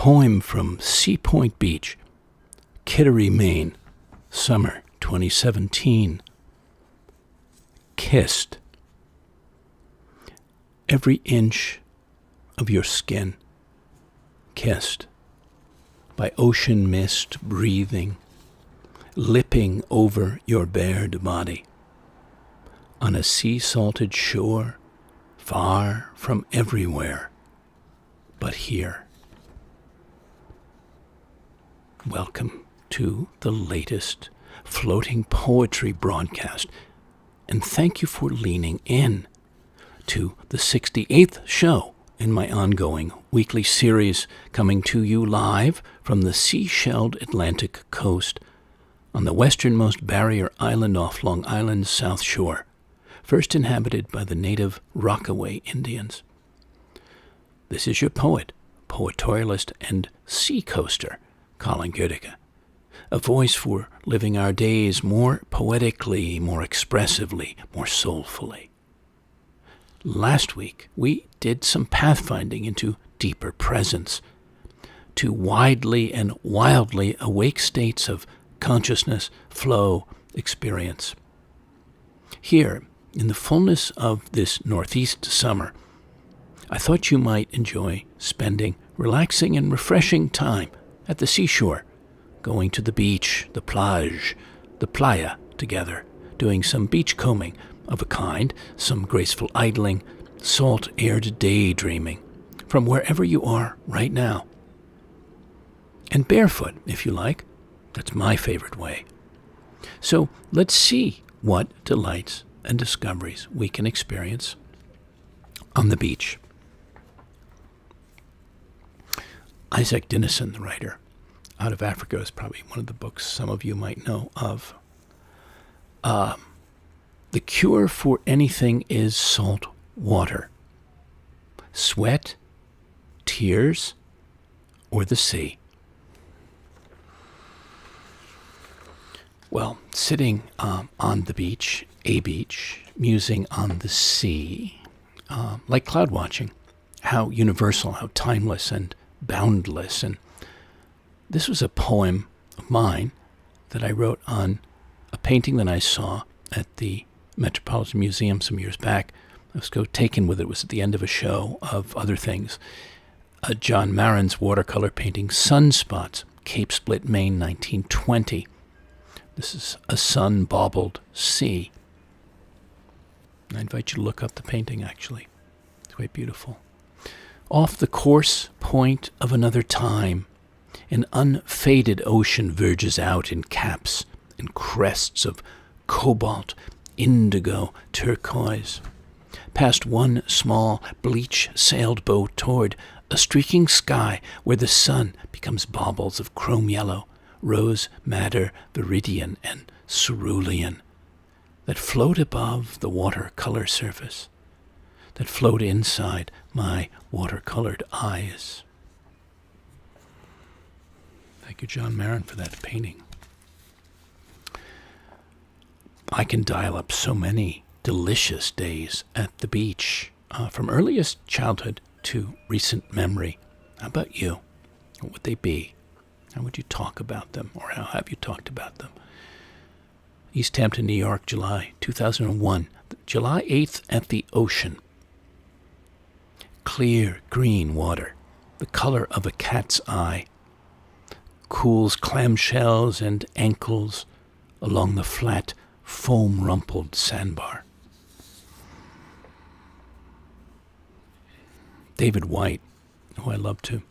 poem from Sea Point Beach, Kittery, Maine, summer 2017. Kissed. Every inch of your skin kissed by ocean mist breathing, lipping over your bared body on a sea-salted shore, far from everywhere but here. Welcome to the latest floating poetry broadcast, and thank you for leaning in to the 68th show in my ongoing weekly series, coming to you live from the sea-shelled Atlantic coast on the westernmost barrier island off Long Island's South Shore, first inhabited by the native Rockaway Indians. This is your poet, poetorialist, and seacoaster, Colin Goedecke, a voice for living our days more poetically, more expressively, more soulfully. Last week, we did some pathfinding into deeper presence, to widely and wildly awake states of consciousness, flow, experience. Here, in the fullness of this northeast summer, I thought you might enjoy spending relaxing and refreshing time at the seashore, going to the beach, the plage, the playa together, doing some beachcombing of a kind, some graceful idling, salt-aired daydreaming, from wherever you are right now. And barefoot, if you like. That's my favorite way. So let's see what delights and discoveries we can experience on the beach. Isaac Dinesen, the writer, Out of Africa, is probably one of the books some of you might know of. The cure for anything is salt water. Sweat, tears, or the sea. Well, sitting on the beach, a beach, musing on the sea, like cloud watching, how universal, how timeless and boundless. And this was a poem of mine that I wrote on a painting that I saw at the Metropolitan Museum some years back. I was taken with it. It was at the end of a show of other things. John Marin's watercolor painting, Sunspots, Cape Split, Maine, 1920. This is a sun-baubled sea. I invite you to look up the painting, actually. It's quite beautiful. Off the coarse point of another time, an unfaded ocean verges out in caps and crests of cobalt, indigo, turquoise, past one small bleach-sailed boat toward a streaking sky where the sun becomes baubles of chrome yellow, rose madder, viridian, and cerulean, that float above the watercolor surface, that float inside my watercolored eyes. Thank you, John Marin, for that painting. I can dial up so many delicious days at the beach, from earliest childhood to recent memory. How about you? What would they be? How would you talk about them, or how have you talked about them? East Hampton, New York, July 2001. July 8th at the ocean. Clear green water, the color of a cat's eye, cools clamshells and ankles along the flat, foam-rumpled sandbar. David White, who I love to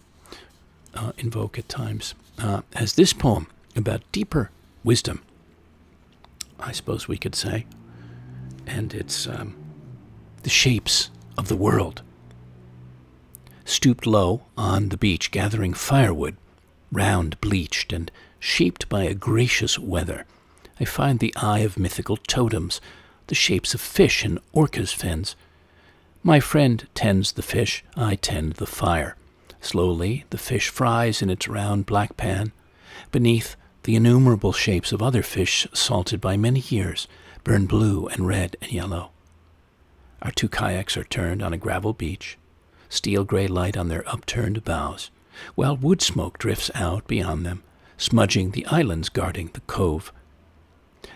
invoke at times, has this poem about deeper wisdom, I suppose we could say, and it's the shapes of the world. Stooped low on the beach, gathering firewood, round, bleached, and shaped by a gracious weather, I find the eye of mythical totems, the shapes of fish and orcas' fins. My friend tends the fish, I tend the fire. Slowly the fish fries in its round black pan. Beneath, the innumerable shapes of other fish salted by many years burn blue and red and yellow. Our two kayaks are turned on a gravel beach, steel gray light on their upturned bows, while wood smoke drifts out beyond them, smudging the islands guarding the cove.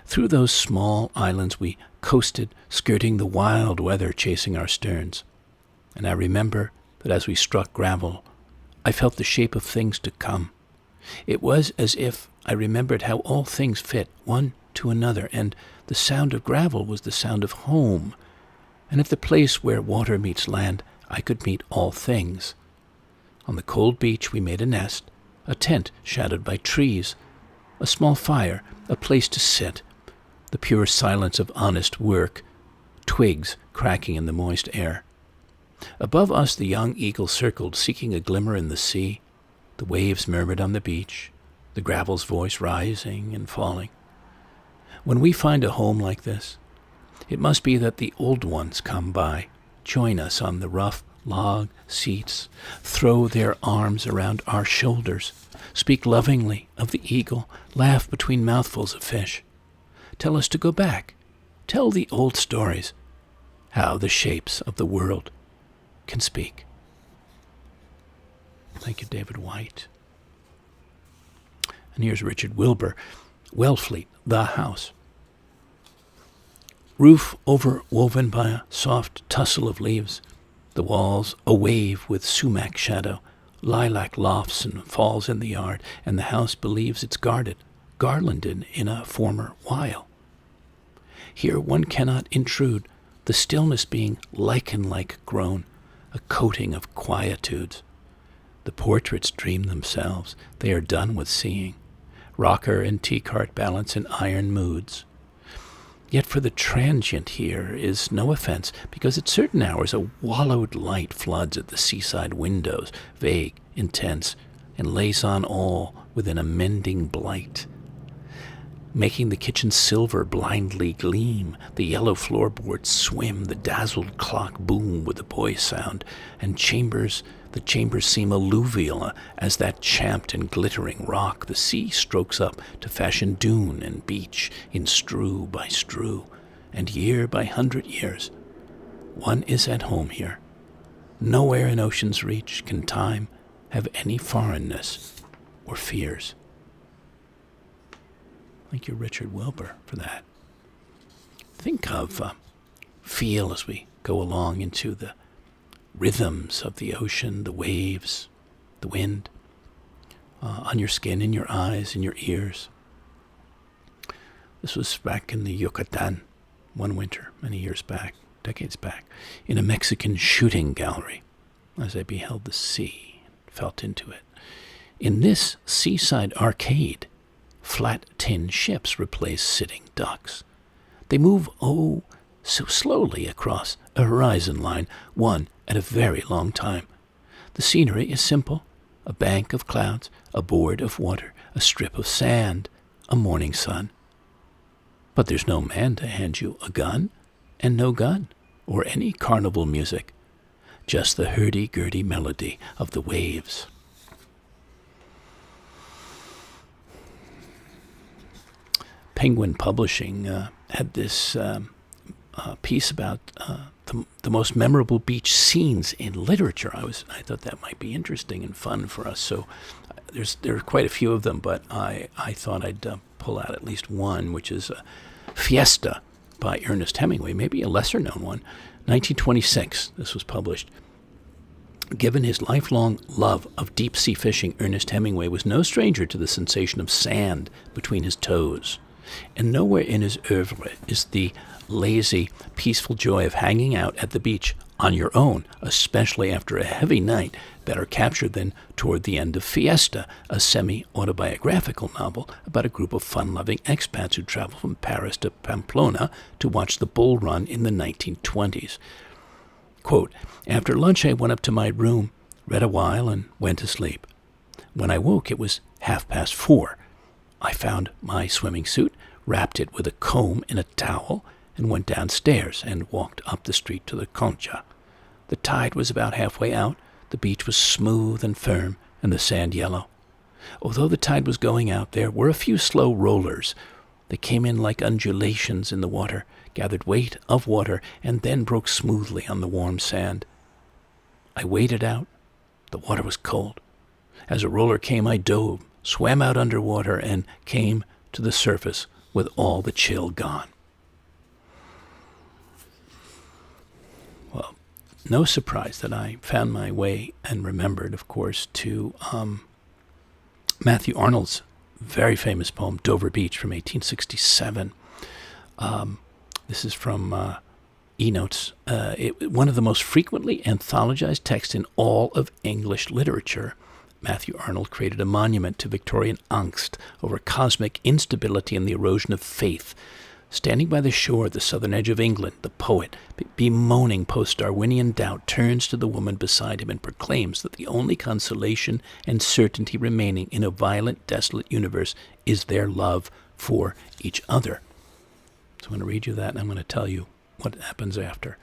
Through those small islands we coasted, skirting the wild weather chasing our sterns. And I remember that as we struck gravel, I felt the shape of things to come. It was as if I remembered how all things fit one to another, and the sound of gravel was the sound of home. And at the place where water meets land, I could meet all things. On the cold beach we made a nest, a tent shadowed by trees, a small fire, a place to sit, the pure silence of honest work, twigs cracking in the moist air. Above us the young eagle circled, seeking a glimmer in the sea. The waves murmured on the beach, the gravel's voice rising and falling. When we find a home like this, it must be that the old ones come by, join us on the rough log seats, throw their arms around our shoulders, speak lovingly of the eagle, laugh between mouthfuls of fish. Tell us to go back, tell the old stories, how the shapes of the world can speak. Thank you, David White. And here's Richard Wilbur, Wellfleet, The House. Roof overwoven by a soft tussle of leaves, the walls a wave with sumac shadow, lilac lofts and falls in the yard, and the house believes it's guarded, garlanded in a former while. Here one cannot intrude, the stillness being lichen-like grown, a coating of quietudes. The portraits dream themselves, they are done with seeing. Rocker and tea-cart balance in iron moods. Yet for the transient here is no offense, because at certain hours a wallowed light floods at the seaside windows, vague, intense, and lays on all with an amending blight. Making the kitchen silver blindly gleam, the yellow floorboards swim, the dazzled clock boom with the boy sound, and the chambers seem alluvial as that champed and glittering rock the sea strokes up to fashion dune and beach in strew by strew, and year by 100 years. One is at home here. Nowhere in ocean's reach can time have any foreignness or fears. Thank you, Richard Wilbur, for that. Think of, feel as we go along into the rhythms of the ocean, the waves, the wind, on your skin, in your eyes, in your ears. This was back in the Yucatan one winter, many years back, decades back, in a Mexican shooting gallery, as I beheld the sea and felt into it. In this seaside arcade, flat tin ships replace sitting ducks. They move, oh, so slowly across a horizon line, one at a very long time. The scenery is simple, a bank of clouds, a board of water, a strip of sand, a morning sun. But there's no man to hand you a gun, and no gun, or any carnival music, just the hurdy-gurdy melody of the waves. Penguin Publishing had this piece about the most memorable beach scenes in literature. I thought that might be interesting and fun for us. So there are quite a few of them, but I thought I'd pull out at least one, which is Fiesta by Ernest Hemingway, maybe a lesser-known one. 1926, this was published. Given his lifelong love of deep-sea fishing, Ernest Hemingway was no stranger to the sensation of sand between his toes. And nowhere in his oeuvre is the lazy, peaceful joy of hanging out at the beach on your own, especially after a heavy night, better captured than toward the end of Fiesta, a semi-autobiographical novel about a group of fun-loving expats who travel from Paris to Pamplona to watch the bull run in the 1920s. Quote, "After lunch I went up to my room, read a while, and went to sleep. When I woke it was 4:30. I found my swimming suit, wrapped it with a comb in a towel, and went downstairs and walked up the street to the Concha. The tide was about halfway out, the beach was smooth and firm, and the sand yellow. Although the tide was going out, there were a few slow rollers. They came in like undulations in the water, gathered weight of water, and then broke smoothly on the warm sand. I waded out. The water was cold. As a roller came, I dove, swam out underwater, and came to the surface with all the chill gone. Well, no surprise that I found my way and remembered, of course, to Matthew Arnold's very famous poem, Dover Beach, from 1867. This is from E-Notes. One of the most frequently anthologized texts in all of English literature. Matthew Arnold created a monument to Victorian angst over cosmic instability and the erosion of faith. Standing by the shore at the southern edge of England, the poet, bemoaning post-Darwinian doubt, turns to the woman beside him and proclaims that the only consolation and certainty remaining in a violent, desolate universe is their love for each other. So I'm going to read you that, and I'm going to tell you what happens after.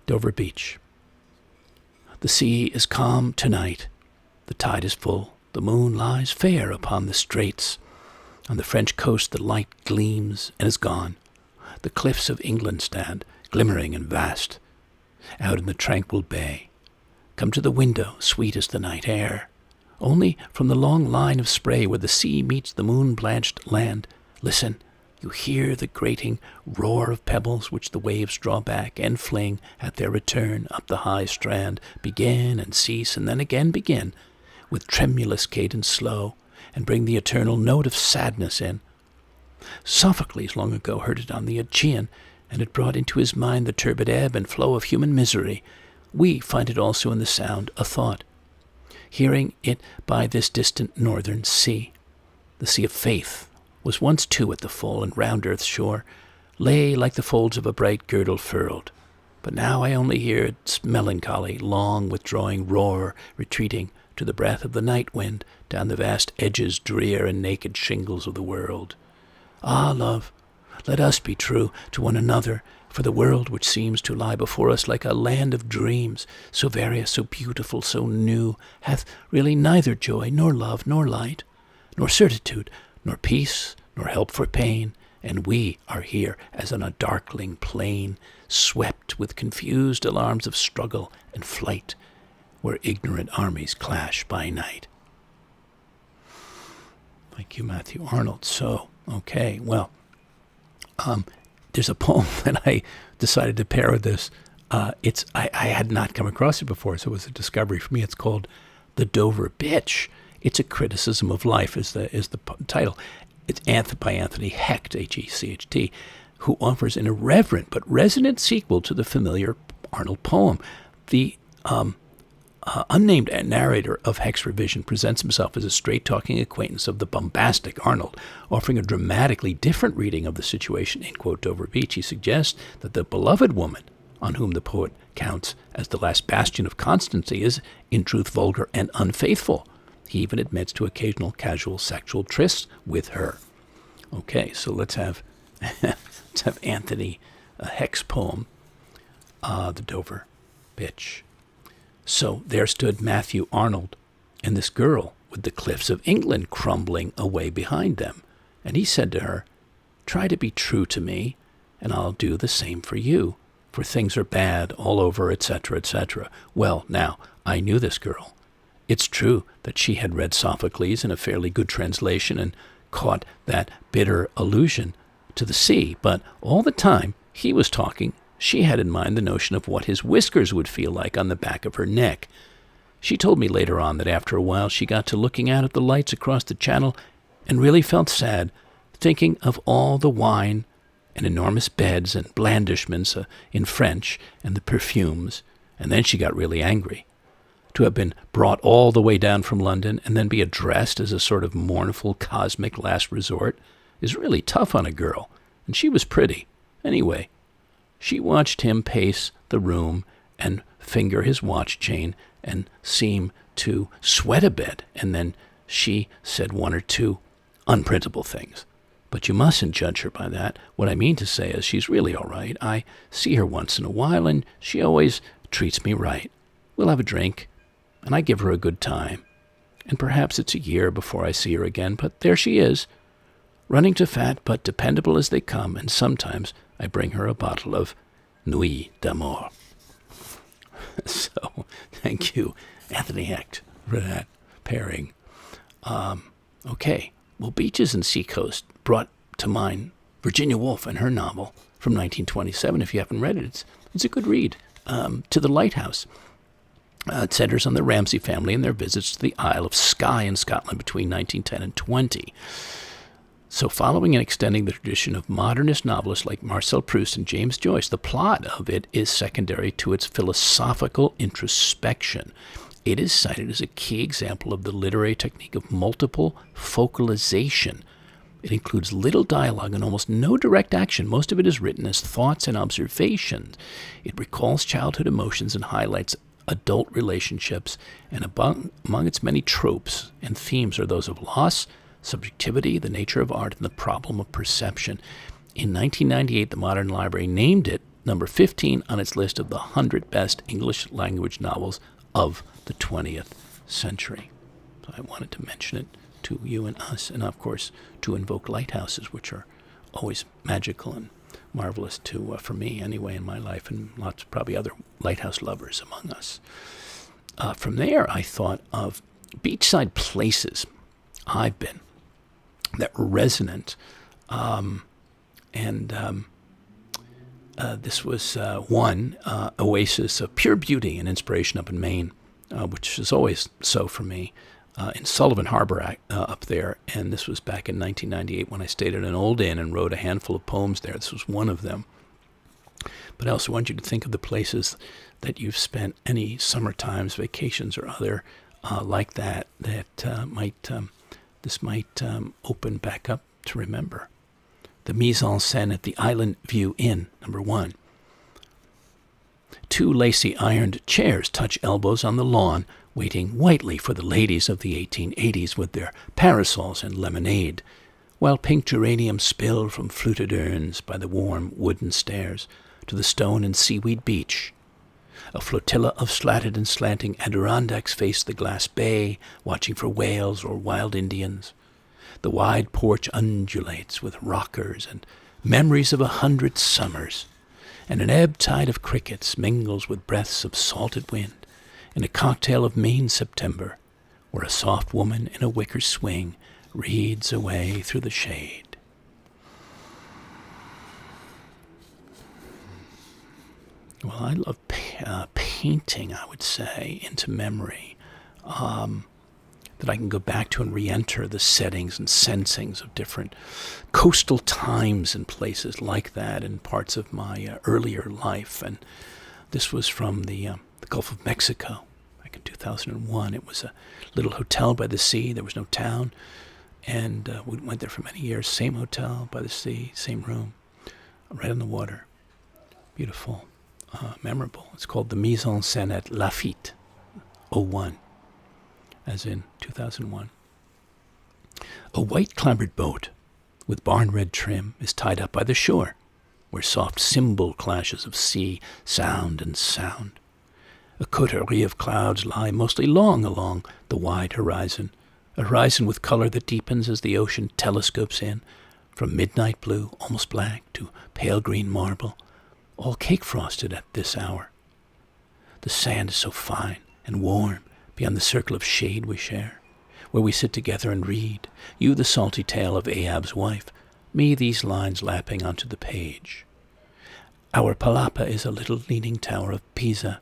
Dover Beach. The sea is calm tonight. The tide is full. The moon lies fair upon the straits. On the French coast the light gleams and is gone. The cliffs of England stand, glimmering and vast. Out in the tranquil bay, come to the window, sweet as the night air. Only from the long line of spray where the sea meets the moon-blanched land, listen, you hear the grating roar of pebbles which the waves draw back and fling at their return up the high strand, begin and cease and then again begin, with tremulous cadence slow, and bring the eternal note of sadness in. Sophocles long ago heard it on the Aegean, and it brought into his mind the turbid ebb and flow of human misery. We find it also in the sound, a thought, hearing it by this distant northern sea. The sea of faith was once too at the full, and round earth's shore lay like the folds of a bright girdle furled. But now I only hear its melancholy, long withdrawing roar, retreating to the breath of the night wind down the vast edges, drear and naked shingles of the world. Ah, love, let us be true to one another, for the world which seems to lie before us like a land of dreams, so various, so beautiful, so new, hath really neither joy, nor love, nor light, nor certitude, nor peace, nor help for pain, and we are here as on a darkling plain, swept with confused alarms of struggle and flight, where ignorant armies clash by night. Thank you, Matthew Arnold. So, okay, well, there's a poem that I decided to pair with this. I had not come across it before, so it was a discovery for me. It's called The Dover Bitch. It's a criticism of life, is the title. It's by Anthony Hecht, H-E-C-H-T, who offers an irreverent but resonant sequel to the familiar Arnold poem. The unnamed narrator of Hecht's revision presents himself as a straight-talking acquaintance of the bombastic Arnold, offering a dramatically different reading of the situation in, quote, Dover Beach. He suggests that the beloved woman, on whom the poet counts as the last bastion of constancy, is in truth vulgar and unfaithful. He even admits to occasional casual sexual trysts with her. Okay, so let's have Anthony Hecht's poem, The Dover Bitch. So there stood Matthew Arnold and this girl with the cliffs of England crumbling away behind them. And he said to her, "Try to be true to me, and I'll do the same for you, for things are bad all over, etc., etc." Well, now, I knew this girl. It's true that she had read Sophocles in a fairly good translation and caught that bitter allusion to the sea, but all the time he was talking, she had in mind the notion of what his whiskers would feel like on the back of her neck. She told me later on that after a while she got to looking out at the lights across the channel and really felt sad, thinking of all the wine and enormous beds and blandishments in French and the perfumes, and then she got really angry. To have been brought all the way down from London and then be addressed as a sort of mournful cosmic last resort is really tough on a girl, and she was pretty. Anyway, she watched him pace the room and finger his watch chain and seem to sweat a bit, and then she said one or two unprintable things. But you mustn't judge her by that. What I mean to say is she's really all right. I see her once in a while, and she always treats me right. We'll have a drink, and I give her a good time. And perhaps it's a year before I see her again, but there she is, running to fat but dependable as they come, and sometimes I bring her a bottle of Nuit d'Amour. So, thank you, Anthony Hecht, for that pairing. Okay, well, beaches and seacoast brought to mind Virginia Woolf and her novel from 1927. If you haven't read it, it's a good read. To the Lighthouse. It centers on the Ramsay family and their visits to the Isle of Skye in Scotland between 1910 and 20. So following and extending the tradition of modernist novelists like Marcel Proust and James Joyce, the plot of it is secondary to its philosophical introspection. It is cited as a key example of the literary technique of multiple focalization. It includes little dialogue and almost no direct action. Most of it is written as thoughts and observations. It recalls childhood emotions and highlights adult relationships, and among its many tropes and themes are those of loss, subjectivity, the nature of art, and the problem of perception. In 1998, the Modern Library named it number 15 on its list of the 100 best English language novels of the 20th century. So I wanted to mention it to you and us, and of course to invoke lighthouses, which are always magical and marvelous for me anyway in my life, and lots probably other lighthouse lovers among us. From there, I thought of beachside places I've been that were resonant, this was one oasis of pure beauty and inspiration up in Maine, which is always so for me, in Sullivan Harbor up there. And this was back in 1998 when I stayed at an old inn and wrote a handful of poems there. This was one of them. But I also want you to think of the places that you've spent any summer times, vacations, or other like that this might open back up to remember. The mise en scène at the Island View Inn, number 1. 2 lacy ironed chairs touch elbows on the lawn, waiting whitely for the ladies of the 1880s with their parasols and lemonade, while pink geraniums spill from fluted urns by the warm wooden stairs to the stone and seaweed beach. A flotilla of slatted and slanting Adirondacks face the glass bay, watching for whales or wild Indians. The wide porch undulates with rockers and memories of 100 summers, and an ebb tide of crickets mingles with breaths of salted wind in a cocktail of Maine September, where a soft woman in a wicker swing reads away through the shade. Well, I love painting, I would say, into memory, that I can go back to and re-enter the settings and sensings of different coastal times and places like that in parts of my earlier life. And this was from the Gulf of Mexico back in 2001. It was a little hotel by the sea. There was no town. And we went there for many years. Same hotel by the sea, same room, right on the water. Beautiful. Memorable. It's called the Mise en Scène at Lafitte, 01, as in 2001. A white clambered boat with barn-red trim is tied up by the shore, where soft cymbal clashes of sea sound and sound. A coterie of clouds lie mostly long along the wide horizon, a horizon with color that deepens as the ocean telescopes in, from midnight blue, almost black, to pale green marble, all cake-frosted at this hour. The sand is so fine and warm beyond the circle of shade we share, where we sit together and read, you the salty tale of Ahab's wife, me these lines lapping onto the page. Our palapa is a little leaning tower of Pisa,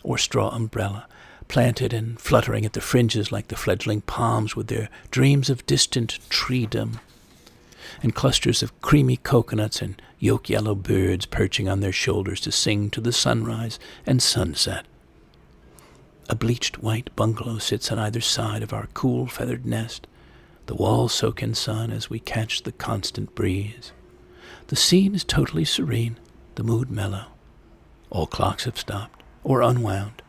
or straw umbrella, planted and fluttering at the fringes like the fledgling palms with their dreams of distant treedom, and clusters of creamy coconuts and yolk-yellow birds perching on their shoulders to sing to the sunrise and sunset. A bleached white bungalow sits on either side of our cool feathered nest, the walls soak in sun as we catch the constant breeze. The scene is totally serene, the mood mellow. All clocks have stopped or unwound,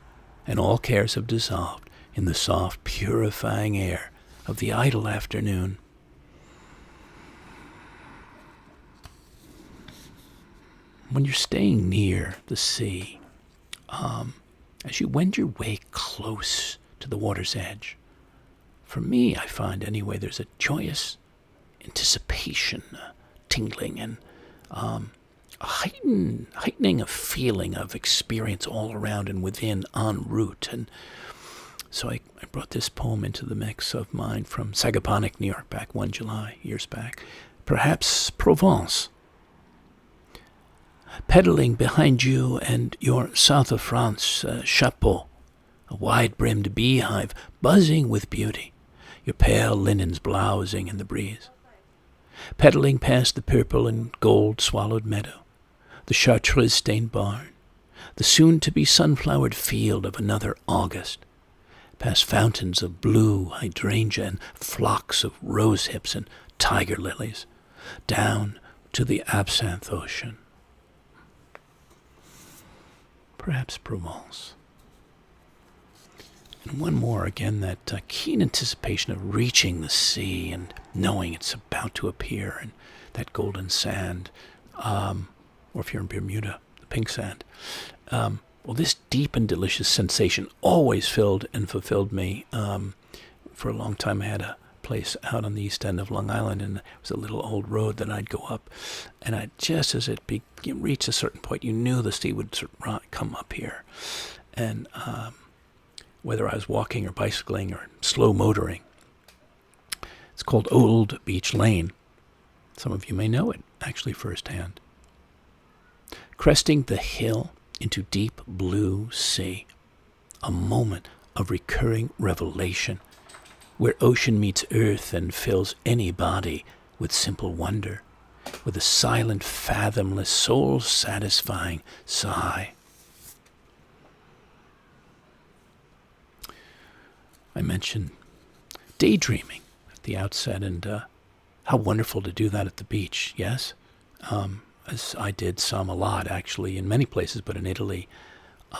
and all cares have dissolved in the soft, purifying air of the idle afternoon. When you're staying near the sea, as you wend your way close to the water's edge, for me, I find anyway, there's a joyous anticipation, tingling, and a heightening of feeling of experience all around and within en route. And So I brought this poem into the mix of mine from Sagaponic, New York, back one July, years back. Perhaps Provence. Pedaling behind you and your South of France chapeau, a wide-brimmed beehive buzzing with beauty, your pale linens blousing in the breeze. Pedaling past the purple and gold-swallowed meadow, the chartreuse-stained barn, the soon-to-be sunflowered field of another August, past fountains of blue hydrangea and flocks of rose hips and tiger lilies, down to the absinthe ocean. Perhaps Provence. And one more, again, that keen anticipation of reaching the sea and knowing it's about to appear, and that golden sand, or if you're in Bermuda, the pink sand. Well, this deep and delicious sensation always filled and fulfilled me. For a long time, I had a place out on the east end of Long Island, and it was a little old road that I'd go up, and just as it reached a certain point, you knew the sea would come up here. And whether I was walking or bicycling or slow motoring, it's called Old Beach Lane. Some of you may know it, actually firsthand. Cresting the hill into deep blue sea, a moment of recurring revelation, where ocean meets earth and fills any body with simple wonder, with a silent, fathomless, soul-satisfying sigh. I mentioned daydreaming at the outset, and how wonderful to do that at the beach, yes? As I did a lot, actually, in many places, but in Italy,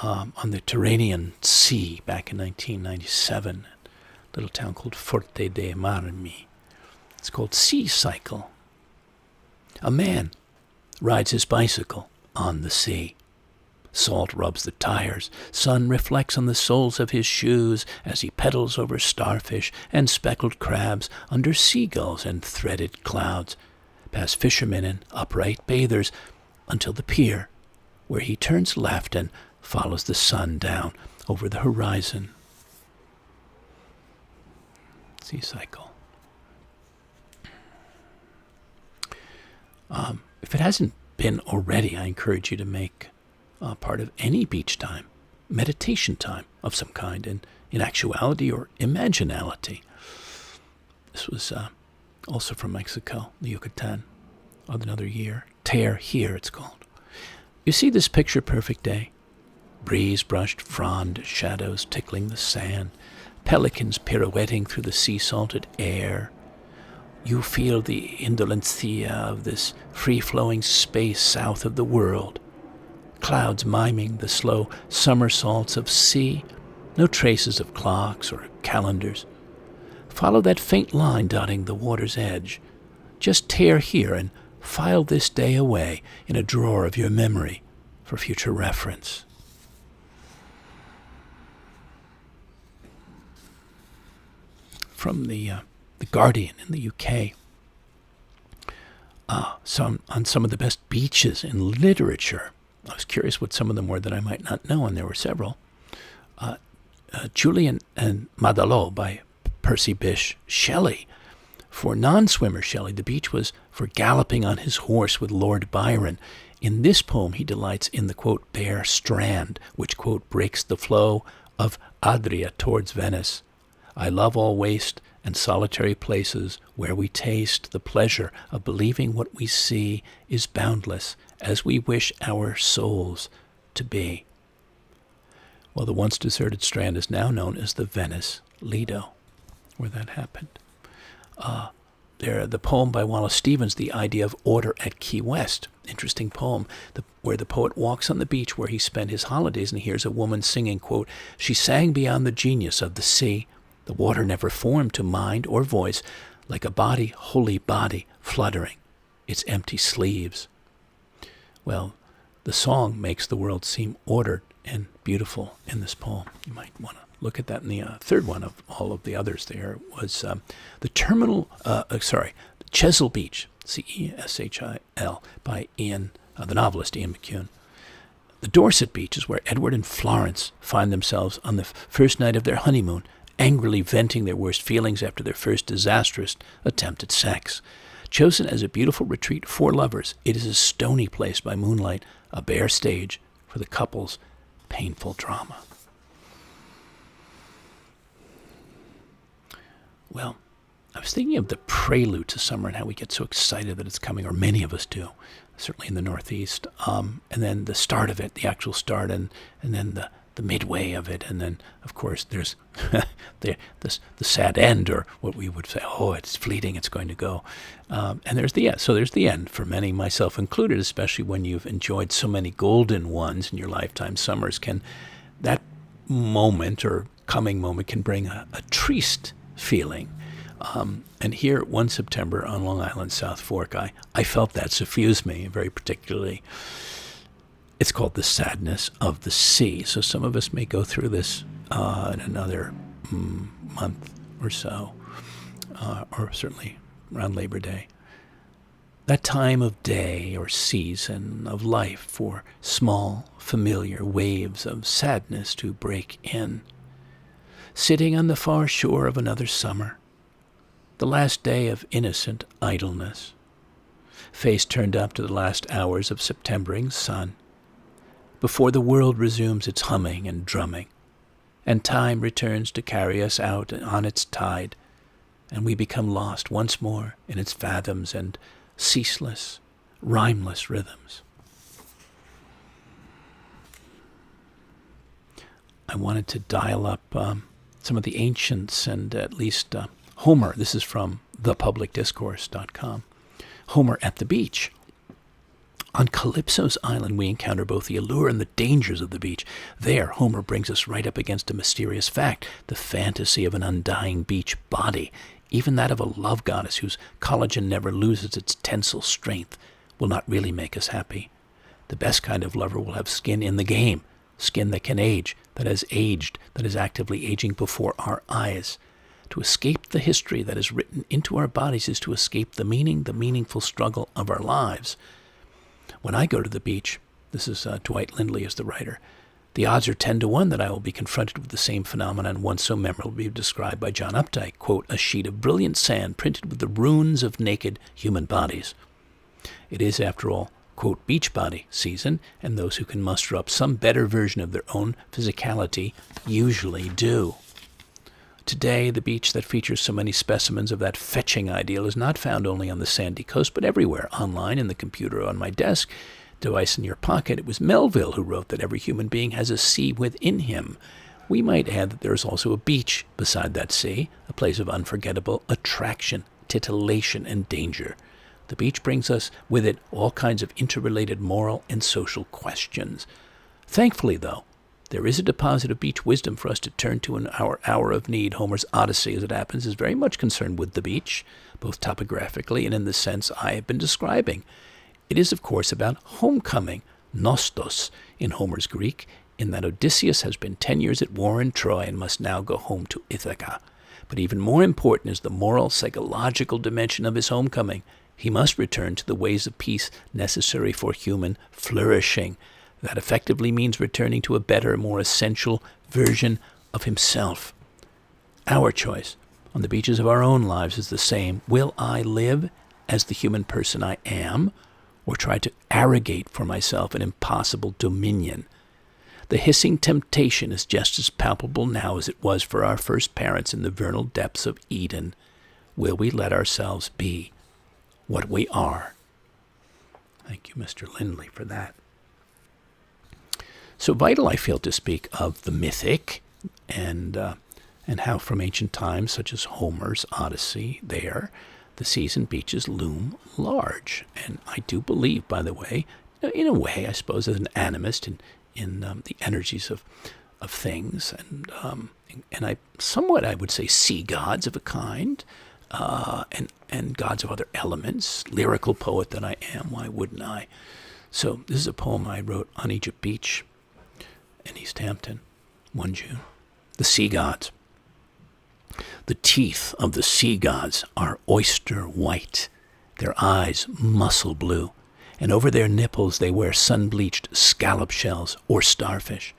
on the Tyrrhenian Sea back in 1997, a little town called Forte dei Marmi. It's called Sea Cycle. A man rides his bicycle on the sea. Salt rubs the tires. Sun reflects on the soles of his shoes as he pedals over starfish and speckled crabs, under seagulls and threaded clouds, past fishermen and upright bathers, until the pier, where he turns left and follows the sun down over the horizon. Sea Cycle. If it hasn't been already, I encourage you to make part of any beach time, meditation time of some kind, in actuality or imaginality. This was also from Mexico, the Yucatan, of another year. Tear Here, it's called. You see this picture-perfect day? Breeze-brushed frond shadows tickling the sand, pelicans pirouetting through the sea-salted air. You feel the indolencia of this free-flowing space south of the world. Clouds miming the slow somersaults of sea, no traces of clocks or calendars. Follow that faint line dotting the water's edge. Just tear here and file this day away in a drawer of your memory for future reference. From the Guardian in the UK, on some of the best beaches in literature. I was curious what some of them were that I might not know, and there were several. Julian and Madalot by Percy Bysshe Shelley. For non-swimmer Shelley, the beach was for galloping on his horse with Lord Byron. In this poem, he delights in the, quote, bare strand, which, quote, breaks the flow of Adria towards Venice. I love all waste and solitary places where we taste the pleasure of believing what we see is boundless, as we wish our souls to be. Well, the once deserted strand is now known as the Venice Lido, where that happened. The poem by Wallace Stevens, The Idea of Order at Key West, interesting poem, where the poet walks on the beach where he spent his holidays and hears a woman singing, quote, she sang beyond the genius of the sea. The water never formed to mind or voice, like a body, holy body, fluttering its empty sleeves. Well, the song makes the world seem ordered and beautiful in this poem. You might want to look at that. In the third one of all of the others there was Chesil Beach, Ceshil, by Ian, the novelist Ian McEwan. The Dorset Beach is where Edward and Florence find themselves on the first night of their honeymoon, angrily venting their worst feelings after their first disastrous attempt at sex. Chosen as a beautiful retreat for lovers, it is a stony place by moonlight, a bare stage for the couple's painful drama. Well, I was thinking of the prelude to summer and how we get so excited that it's coming, or many of us do, certainly in the Northeast. And then the start of it, the actual start, and then the midway of it, and then, of course, there's the sad end, or what we would say, oh, it's fleeting, it's going to go. And there's the end. So there's the end for many, myself included, especially when you've enjoyed so many golden ones in your lifetime. Summers can, that moment or coming moment can bring a triste feeling. And here, one September on Long Island, South Fork, I felt that suffuse me very particularly. It's called the sadness of the sea. So some of us may go through this in another month or so, or certainly around Labor Day. That time of day or season of life for small, familiar waves of sadness to break in. Sitting on the far shore of another summer, the last day of innocent idleness, face turned up to the last hours of Septembering sun, before the world resumes its humming and drumming, and time returns to carry us out on its tide, and we become lost once more in its fathoms and ceaseless, rhymeless rhythms. I wanted to dial up some of the ancients, and at least Homer. This is from thepublicdiscourse.com. Homer at the beach. On Calypso's island, we encounter both the allure and the dangers of the beach. There, Homer brings us right up against a mysterious fact, the fantasy of an undying beach body, even that of a love goddess whose collagen never loses its tensile strength, will not really make us happy. The best kind of lover will have skin in the game, skin that can age, that has aged, that is actively aging before our eyes. To escape the history that is written into our bodies is to escape the meaning, the meaningful struggle of our lives. When I go to the beach, this is Dwight Lindley as the writer, the odds are 10 to 1 that I will be confronted with the same phenomenon once so memorably described by John Updike, quote, a sheet of brilliant sand printed with the runes of naked human bodies. It is, after all, quote, beach body season, and those who can muster up some better version of their own physicality usually do. Today, the beach that features so many specimens of that fetching ideal is not found only on the sandy coast, but everywhere, online, in the computer on my desk, device in your pocket. It was Melville who wrote that every human being has a sea within him. We might add that there is also a beach beside that sea, a place of unforgettable attraction, titillation, and danger. The beach brings us with it all kinds of interrelated moral and social questions. Thankfully, though, there is a deposit of beach wisdom for us to turn to in our hour of need. Homer's Odyssey, as it happens, is very much concerned with the beach, both topographically and in the sense I have been describing. It is, of course, about homecoming, nostos, in Homer's Greek, in that Odysseus has been 10 years at war in Troy and must now go home to Ithaca. But even more important is the moral, psychological dimension of his homecoming. He must return to the ways of peace necessary for human flourishing. That effectively means returning to a better, more essential version of himself. Our choice on the beaches of our own lives is the same. Will I live as the human person I am, or try to arrogate for myself an impossible dominion? The hissing temptation is just as palpable now as it was for our first parents in the vernal depths of Eden. Will we let ourselves be what we are? Thank you, Mr. Lindley, for that. So vital, I feel, to speak of the mythic and how from ancient times, such as Homer's Odyssey, there, the seas and beaches loom large. And I do believe, by the way, in a way, I suppose, as an animist in the energies of things, and I somewhat, I would say, sea gods of a kind, and gods of other elements. Lyrical poet that I am, why wouldn't I? So this is a poem I wrote on Egypt Beach in East Hampton, 1 June. The sea gods. The teeth of the sea gods are oyster white, their eyes mussel blue, and over their nipples they wear sun-bleached scallop shells or starfish,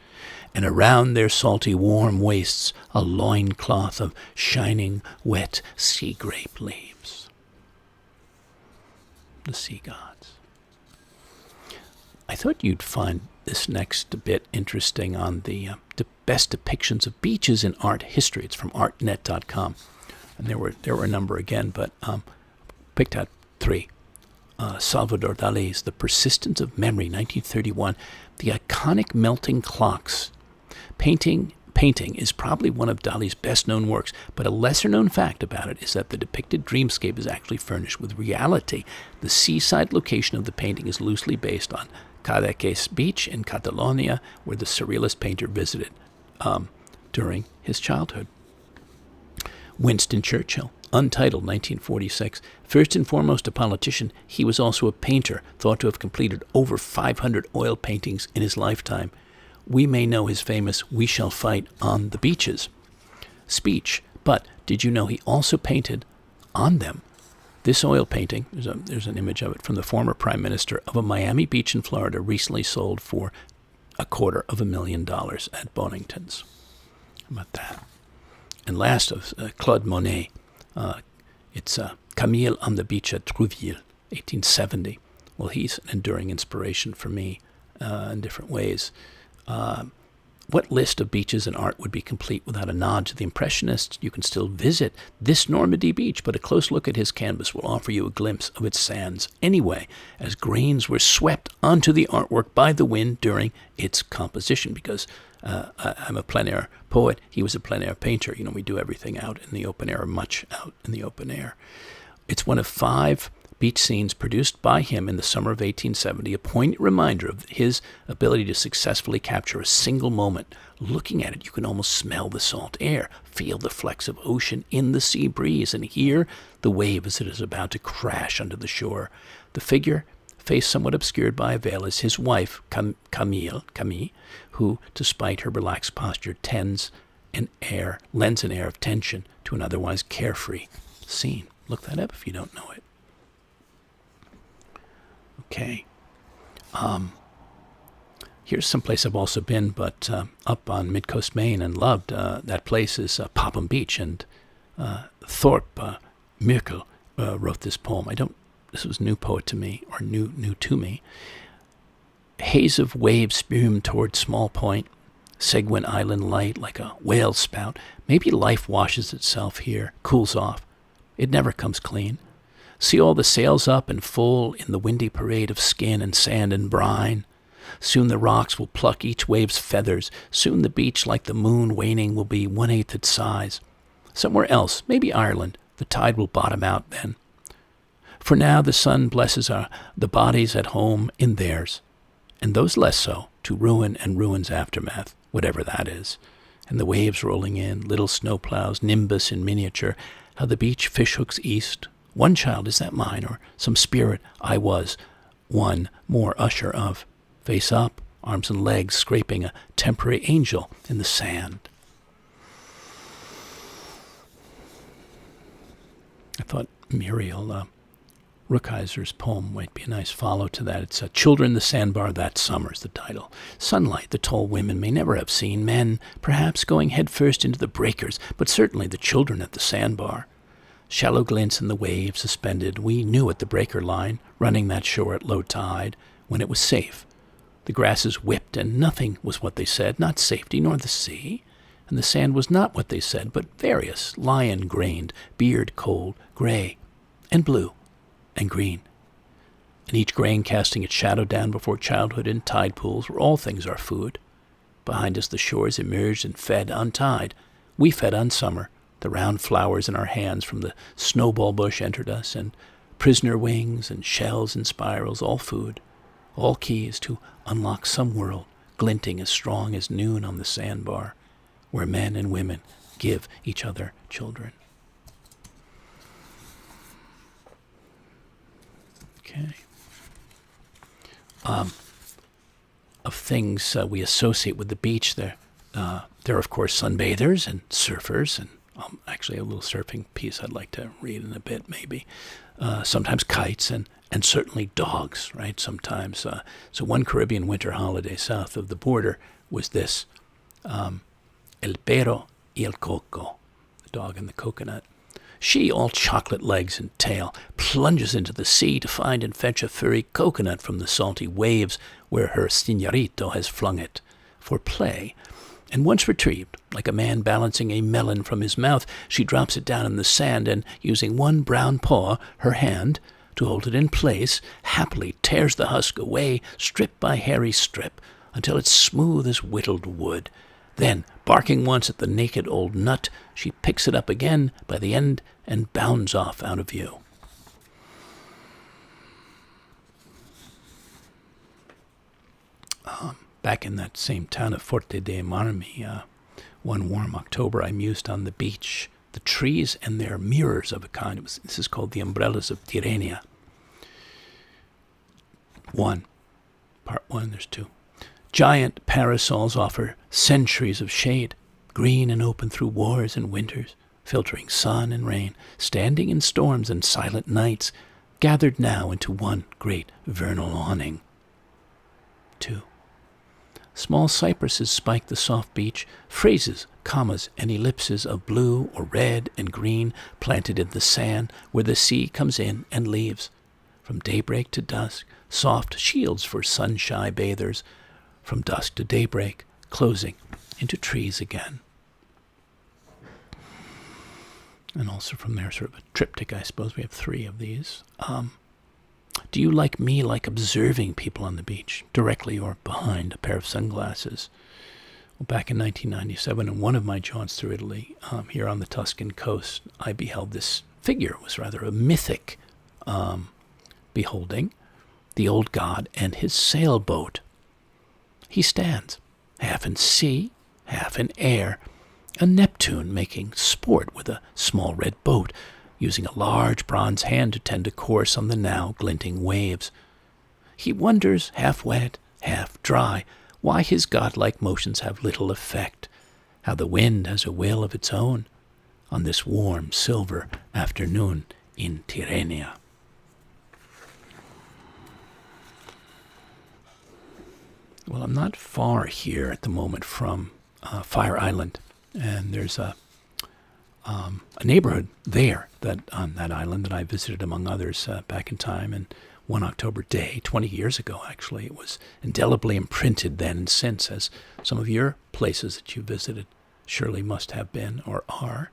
and around their salty warm waists a loincloth of shining wet sea grape leaves. The sea gods. I thought you'd find this next bit interesting on the best depictions of beaches in art history. It's from artnet.com. And there were a number again, but picked out 3. Salvador Dali's The Persistence of Memory, 1931. The iconic melting clocks. Painting is probably one of Dali's best-known works, but a lesser-known fact about it is that the depicted dreamscape is actually furnished with reality. The seaside location of the painting is loosely based on Goedecke's beach in Catalonia, where the surrealist painter visited during his childhood. Winston Churchill, Untitled, 1946. First and foremost a politician, he was also a painter, thought to have completed over 500 oil paintings in his lifetime. We may know his famous "We Shall Fight on the Beaches" speech, but did you know he also painted on them? This oil painting, there's an image of it from the former prime minister of a Miami beach in Florida, recently sold for $250,000 at Bonington's. How about that? And last of Claude Monet, it's Camille on the Beach at Trouville, 1870. Well, he's an enduring inspiration for me in different ways. What list of beaches in art would be complete without a nod to the Impressionists? You can still visit this Normandy beach, but a close look at his canvas will offer you a glimpse of its sands anyway, as grains were swept onto the artwork by the wind during its composition, because I'm a plein air poet. He was a plein air painter. You know, we do everything out in the open air, or much out in the open air. It's one of 5 beach scenes produced by him in the summer of 1870, a poignant reminder of his ability to successfully capture a single moment. Looking at it, you can almost smell the salt air, feel the flecks of ocean in the sea breeze, and hear the wave as it is about to crash onto the shore. The figure, face somewhat obscured by a veil, is his wife, Camille, who, despite her relaxed posture, lends an air of tension to an otherwise carefree scene. Look that up if you don't know it. Okay. Here's someplace I've also been, but up on Mid-Coast, Maine, and loved. That place is Popham Beach, and Thorpe Merkel wrote this poem. This was new poet to me, or new to me. Haze of waves spume toward Small Point, Seguin Island light like a whale spout. Maybe life washes itself here, cools off. It never comes clean. See all the sails up and full in the windy parade of skin and sand and brine. Soon the rocks will pluck each wave's feathers. Soon the beach, like the moon waning, will be 1/8 its size. Somewhere else, maybe Ireland, the tide will bottom out then. For now the sun blesses the bodies at home in theirs, and those less so, to ruin and ruin's aftermath, whatever that is. And the waves rolling in, little snowplows, nimbus in miniature, how the beach fishhooks east. One child, is that mine, or some spirit I was one more usher of? Face up, arms and legs scraping a temporary angel in the sand. I thought Muriel Rukeyser's poem might be a nice follow to that. It's Children the Sandbar That Summer's the title. Sunlight the tall women may never have seen, men perhaps going headfirst into the breakers, but certainly the children at the sandbar. Shallow glints in the waves suspended, we knew at the breaker line, running that shore at low tide, when it was safe. The grasses whipped, and nothing was what they said, not safety nor the sea. And the sand was not what they said, but various, lion-grained, beard-cold, gray, and blue, and green. And each grain casting its shadow down before childhood in tide pools, where all things are food. Behind us the shores emerged and fed on tide. We fed on summer. The round flowers in our hands from the snowball bush entered us, and prisoner wings and shells and spirals, all food, all keys to unlock some world, glinting as strong as noon on the sandbar, where men and women give each other children. Okay. Of things we associate with the beach, there are, of course, sunbathers and surfers, and actually a little surfing piece I'd like to read in a bit, maybe. Sometimes kites and and certainly dogs, right? Sometimes. So one Caribbean winter holiday south of the border was this, el perro y el coco, the dog and the coconut. She, all chocolate legs and tail, plunges into the sea to find and fetch a furry coconut from the salty waves where her señorito has flung it for play. And once retrieved, like a man balancing a melon from his mouth, she drops it down in the sand and, using one brown paw, her hand, to hold it in place, happily tears the husk away, strip by hairy strip, until it's smooth as whittled wood. Then, barking once at the naked old nut, she picks it up again by the end and bounds off out of view. Back in that same town of Forte de Marmi, one warm October, I mused on the beach, the trees and their mirrors of a kind. This is called the umbrellas of Tirrenia. Part one, there's two. Giant parasols offer centuries of shade, green and open through wars and winters, filtering sun and rain, standing in storms and silent nights, gathered now into one great vernal awning. 2. Small cypresses spike the soft beach, phrases, commas, and ellipses of blue or red and green planted in the sand where the sea comes in and leaves. From daybreak to dusk, soft shields for sun-shy bathers, from dusk to daybreak, closing into trees again. And also from there, sort of a triptych, I suppose. We have 3 of these. Do you, like me, like observing people on the beach, directly or behind a pair of sunglasses? Well, back in 1997, in one of my jaunts through Italy, here on the Tuscan coast, I beheld this figure. It was rather a mythic beholding the old god and his sailboat. He stands, half in sea, half in air, a Neptune making sport with a small red boat, using a large bronze hand to tend a course on the now glinting waves. He wonders, half wet, half dry, why his godlike motions have little effect, how the wind has a will of its own on this warm silver afternoon in Tirrenia. Well, I'm not far here at the moment from Fire Island, and there's a neighborhood there that on that island that I visited, among others, back in time. And one October day, 20 years ago, actually, it was indelibly imprinted then and since, as some of your places that you visited surely must have been or are.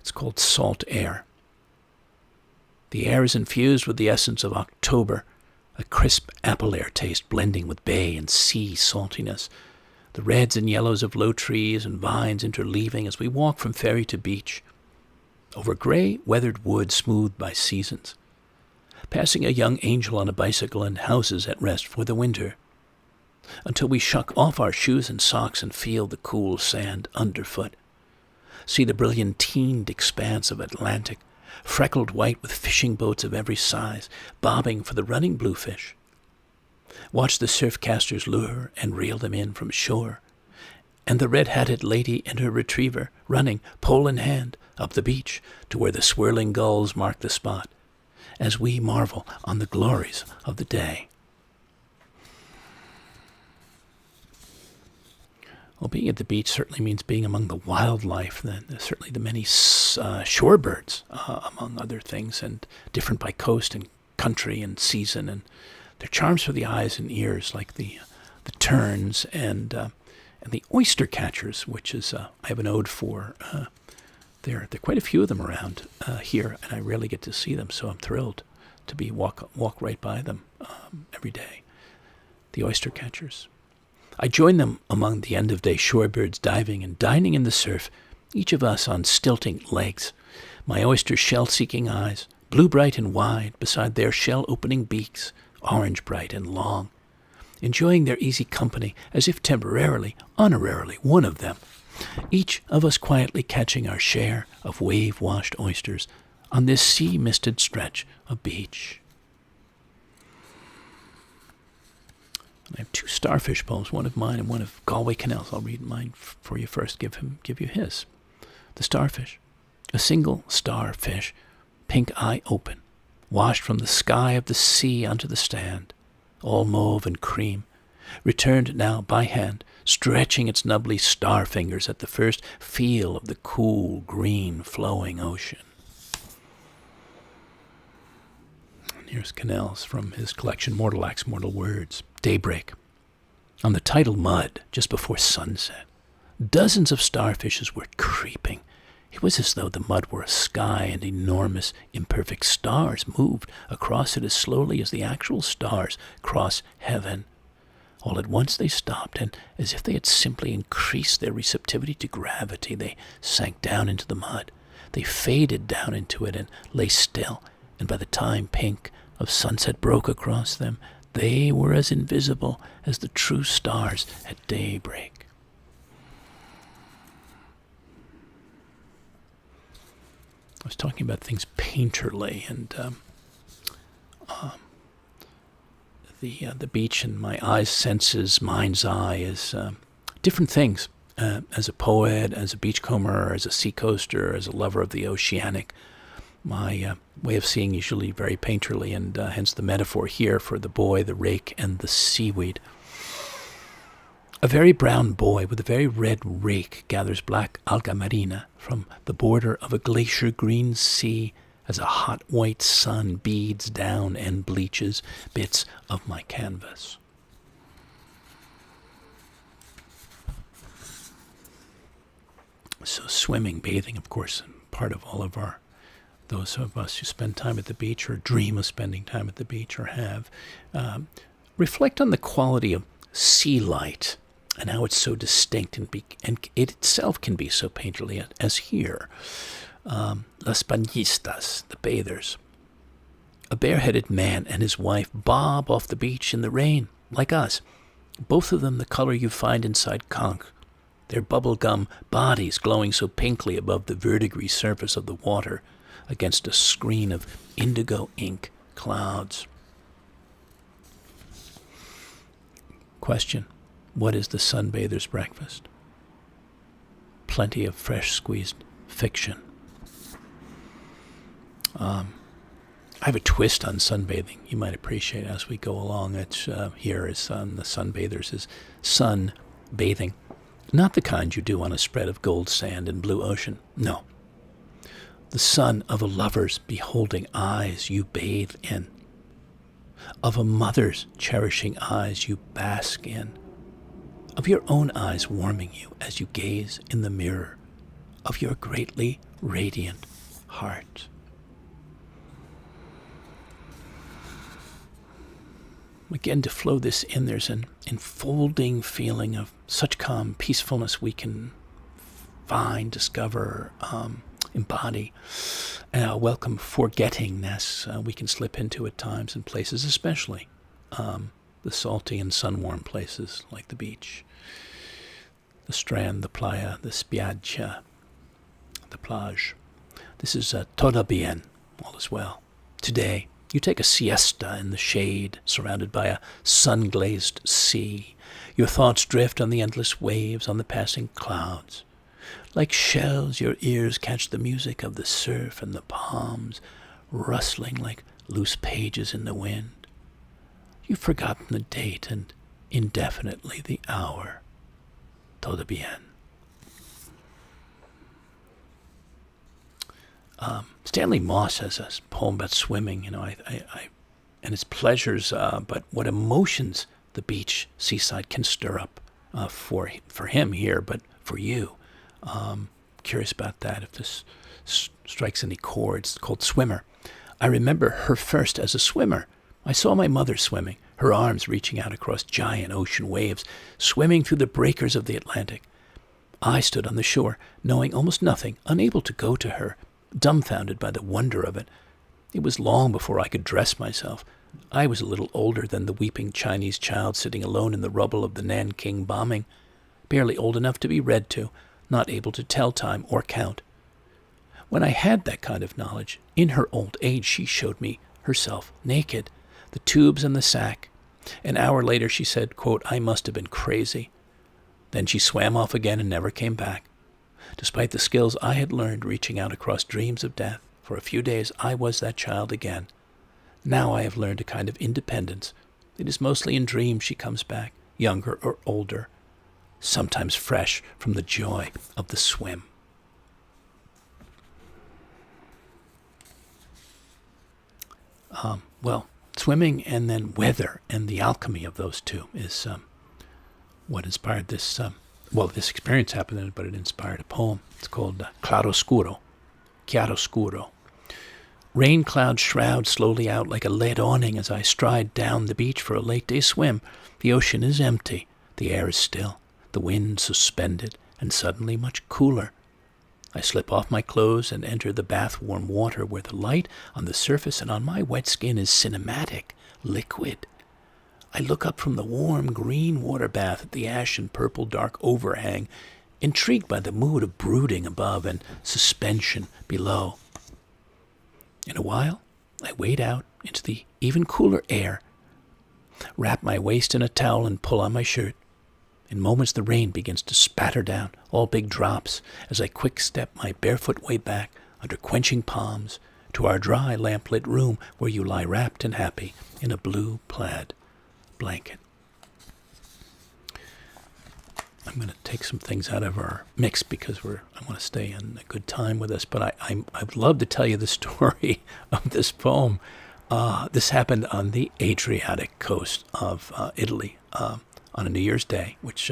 It's called Salt Air. The air is infused with the essence of October, a crisp apple air taste blending with bay and sea saltiness, the reds and yellows of low trees and vines interleaving as we walk from ferry to beach, over gray, weathered wood smoothed by seasons, passing a young angel on a bicycle and houses at rest for the winter, until we shuck off our shoes and socks and feel the cool sand underfoot, see the brilliantined expanse of Atlantic, freckled white with fishing boats of every size, bobbing for the running bluefish. Watch the surf-casters lure and reel them in from shore, and the red-hatted lady and her retriever running, pole in hand, up the beach to where the swirling gulls mark the spot, as we marvel on the glories of the day. Well, being at the beach certainly means being among the wildlife, certainly the many shorebirds, among other things, and different by coast and country and season, and their charms for the eyes and ears, like the terns and the oyster catchers, which is I have an ode for. There are quite a few of them around here, and I rarely get to see them, so I'm thrilled to walk right by them every day. The oyster catchers. I join them among the end-of-day shorebirds diving and dining in the surf, each of us on stilting legs, my oyster shell-seeking eyes, blue-bright and wide beside their shell-opening beaks, orange-bright and long, enjoying their easy company as if temporarily, honorarily, one of them, each of us quietly catching our share of wave-washed oysters on this sea-misted stretch of beach. I have 2 starfish poems, one of mine and one of Galway Canals. I'll read mine for you first, give you his. The starfish. A single starfish, pink eye open, washed from the sky of the sea onto the stand, all mauve and cream, returned now by hand, stretching its nubbly star fingers at the first feel of the cool, green, flowing ocean. And here's Cannell's from his collection, Mortal Acts, Mortal Words. Daybreak. On the tidal mud, just before sunset, dozens of starfishes were creeping. It was as though the mud were a sky, and enormous, imperfect stars moved across it as slowly as the actual stars cross heaven. All at once they stopped, and as if they had simply increased their receptivity to gravity, they sank down into the mud. They faded down into it and lay still, and by the time pink of sunset broke across them, they were as invisible as the true stars at daybreak. I was talking about things painterly, and the beach and my eyes, senses, mind's eye is different things. As a poet, as a beachcomber, as a seacoaster, as a lover of the oceanic, my way of seeing usually very painterly, and hence the metaphor here for the boy, the rake, and the seaweed. A very brown boy with a very red rake gathers black alga marina from the border of a glacier-green sea as a hot white sun beads down and bleaches bits of my canvas. So swimming, bathing, of course, part of all of those of us who spend time at the beach or dream of spending time at the beach or have, reflect on the quality of sea light and how it's so distinct and it itself can be so painterly as here. Las bañistas, the bathers. A bareheaded man and his wife bob off the beach in the rain, like us. Both of them the color you find inside conch. Their bubblegum bodies glowing so pinkly above the verdigris surface of the water against a screen of indigo ink clouds. Question: what is the sunbather's breakfast? Plenty of fresh squeezed fiction. I have a twist on sunbathing you might appreciate as we go along. It's here is on the sunbathers is sun bathing. Not the kind you do on a spread of gold sand and blue ocean. No. The sun of a lover's beholding eyes you bathe in. Of a mother's cherishing eyes you bask in. Of your own eyes warming you as you gaze in the mirror. Of your greatly radiant heart. Again, to flow this in, there's an enfolding feeling of such calm peacefulness we can find, discover, embody, and a welcome forgettingness we can slip into at times in places, especially the salty and sun-warm places like the beach, the strand, the playa, the spiaggia, the plage. This is todo bien, all is well. Today, you take a siesta in the shade, surrounded by a sun-glazed sea. Your thoughts drift on the endless waves, on the passing clouds. Like shells, your ears catch the music of the surf and the palms, rustling like loose pages in the wind. You've forgotten the date and indefinitely the hour. Todo bien. Stanley Moss has a poem about swimming, and its pleasures, but what emotions the beach, seaside can stir up for him here, but for you. Curious about that, if this strikes any chords. It's called Swimmer. I remember her first as a swimmer. I saw my mother swimming, her arms reaching out across giant ocean waves, swimming through the breakers of the Atlantic. I stood on the shore, knowing almost nothing, unable to go to her, dumbfounded by the wonder of it. It was long before I could dress myself. I was a little older than the weeping Chinese child sitting alone in the rubble of the Nanking bombing, barely old enough to be read to, not able to tell time or count. When I had that kind of knowledge, in her old age she showed me herself naked, the tubes and the sack. An hour later she said, quote, "I must have been crazy." Then she swam off again and never came back. Despite the skills I had learned reaching out across dreams of death, for a few days I was that child again, Now I have learned a kind of independence. It is mostly in dreams she comes back, younger or older, sometimes fresh from the joy of the swim. Well, swimming and then weather and the alchemy of those two is what inspired this. This experience happened, but it inspired a poem. It's called Chiaroscuro. Rain clouds shroud slowly out like a lead awning as I stride down the beach for a late day swim. The ocean is empty. The air is still. The wind suspended and suddenly much cooler. I slip off my clothes and enter the bath-warm water where the light on the surface and on my wet skin is cinematic, liquid. I look up from the warm green water bath at the ash and purple dark overhang, intrigued by the mood of brooding above and suspension below. In a while, I wade out into the even cooler air, wrap my waist in a towel and pull on my shirt. In moments, the rain begins to spatter down, all big drops, as I quick-step my barefoot way back under quenching palms to our dry lamp-lit room where you lie wrapped and happy in a blue plaid blanket. I'm going to take some things out of our mix because I want to stay in a good time with us, but I'd love to tell you the story of this poem. This happened on the Adriatic coast of Italy, on a New Year's Day, which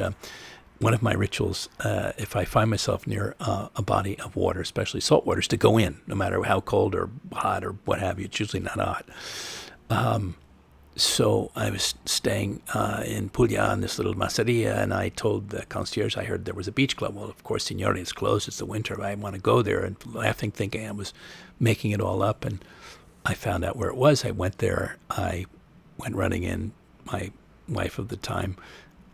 one of my rituals, if I find myself near a body of water, especially salt water, is to go in, no matter how cold or hot or what have you. It's usually not hot. So I was staying in Puglia in this little masseria, and I told the concierge I heard there was a beach club. Well, of course, Signore, it's closed. It's the winter. I want to go there. And laughing, thinking I was making it all up, and I found out where it was. I went there. I went running in. My wife of the time,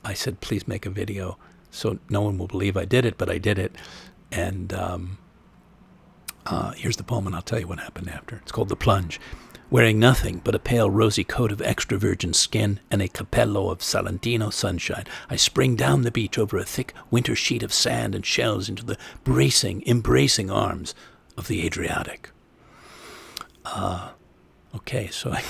I said, please make a video so no one will believe I did it, but I did it. And here's the poem, and I'll tell you what happened after. It's called The Plunge. Wearing nothing but a pale rosy coat of extra virgin skin and a cappello of Salentino sunshine, I spring down the beach over a thick winter sheet of sand and shells into the embracing arms of the Adriatic. Okay, so I